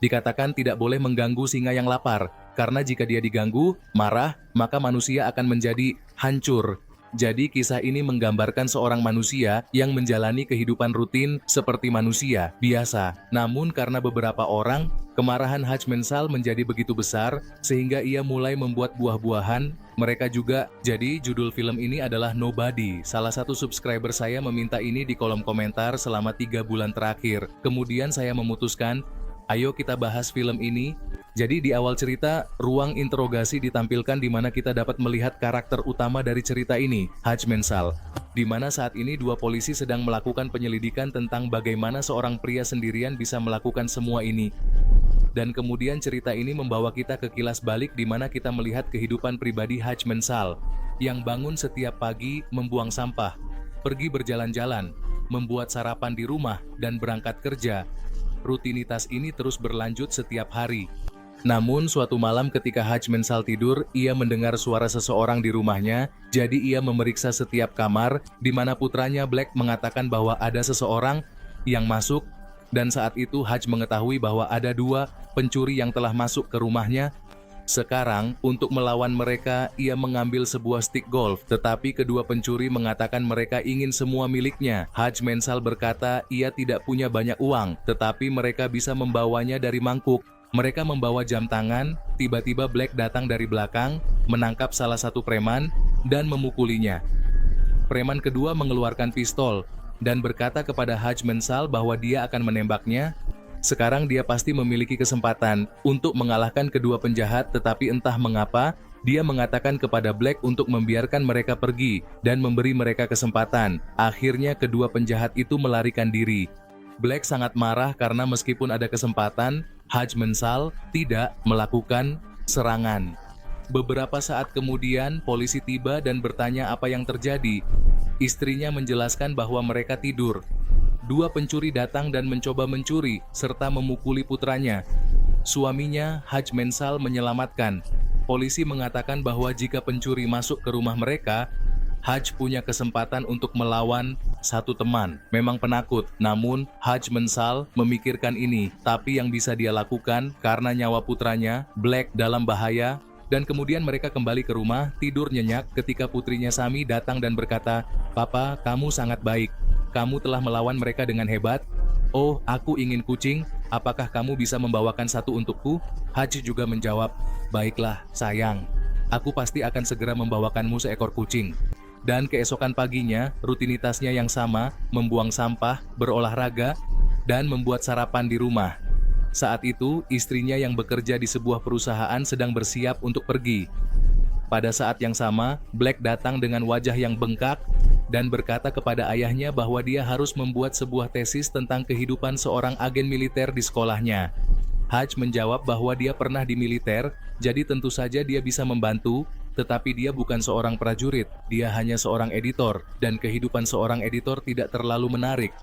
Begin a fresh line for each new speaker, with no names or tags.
Dikatakan tidak boleh mengganggu singa yang lapar, karena jika dia diganggu, marah, maka manusia akan menjadi hancur. Jadi kisah ini menggambarkan seorang manusia yang menjalani kehidupan rutin seperti manusia biasa. Namun karena beberapa orang, kemarahan Hajj-Mensal menjadi begitu besar, sehingga ia mulai membuat buah-buahan. Mereka juga, jadi judul film ini adalah Nobody. Salah satu subscriber saya meminta ini di kolom komentar selama 3 bulan terakhir. Kemudian saya memutuskan, ayo kita bahas film ini. Jadi di awal cerita, ruang interogasi ditampilkan di mana kita dapat melihat karakter utama dari cerita ini, Hajj-Mensal. Di mana saat ini dua polisi sedang melakukan penyelidikan tentang bagaimana seorang pria sendirian bisa melakukan semua ini. Dan kemudian cerita ini membawa kita ke kilas balik di mana kita melihat kehidupan pribadi Hajj-Mensal, yang bangun setiap pagi membuang sampah, pergi berjalan-jalan, membuat sarapan di rumah, dan berangkat kerja. Rutinitas ini terus berlanjut setiap hari. Namun suatu malam ketika Hajj-Mensal tidur, ia mendengar suara seseorang di rumahnya, jadi ia memeriksa setiap kamar, di mana putranya Black mengatakan bahwa ada seseorang yang masuk, dan saat itu Hajj mengetahui bahwa ada 2 pencuri yang telah masuk ke rumahnya. Sekarang, untuk melawan mereka, ia mengambil sebuah stick golf, tetapi kedua pencuri mengatakan mereka ingin semua miliknya. Hajj-Mensal berkata ia tidak punya banyak uang, tetapi mereka bisa membawanya dari mangkuk. Mereka membawa jam tangan, tiba-tiba Black datang dari belakang, menangkap salah satu preman, dan memukulinya. Preman kedua mengeluarkan pistol, dan berkata kepada Hajj-Mensal bahwa dia akan menembaknya. Sekarang dia pasti memiliki kesempatan untuk mengalahkan kedua penjahat, tetapi entah mengapa, dia mengatakan kepada Black untuk membiarkan mereka pergi, dan memberi mereka kesempatan. Akhirnya kedua penjahat itu melarikan diri. Black sangat marah karena meskipun ada kesempatan, Hajj-Mensal tidak melakukan serangan. Beberapa saat kemudian, polisi tiba dan bertanya apa yang terjadi. Istrinya menjelaskan bahwa mereka tidur. 2 pencuri datang dan mencoba mencuri, serta memukuli putranya. Suaminya, Hajj-Mensal, menyelamatkan. Polisi mengatakan bahwa jika pencuri masuk ke rumah mereka, Hajj punya kesempatan untuk melawan satu teman. Memang penakut, namun Hajj-Mensal memikirkan ini. Tapi yang bisa dia lakukan karena nyawa putranya, Black, dalam bahaya. Dan kemudian mereka kembali ke rumah, tidur nyenyak ketika putrinya Sami datang dan berkata, "Papa, kamu sangat baik. Kamu telah melawan mereka dengan hebat. Oh, aku ingin kucing. Apakah kamu bisa membawakan satu untukku?" Hajj juga menjawab, "Baiklah, sayang. Aku pasti akan segera membawakanmu seekor kucing." Dan keesokan paginya, rutinitasnya yang sama, membuang sampah, berolahraga, dan membuat sarapan di rumah. Saat itu, istrinya yang bekerja di sebuah perusahaan sedang bersiap untuk pergi. Pada saat yang sama, Black datang dengan wajah yang bengkak, dan berkata kepada ayahnya bahwa dia harus membuat sebuah tesis tentang kehidupan seorang agen militer di sekolahnya. Hajj menjawab bahwa dia pernah di militer, jadi tentu saja dia bisa membantu, tetapi dia bukan seorang prajurit, dia hanya seorang editor, dan kehidupan seorang editor tidak terlalu menarik.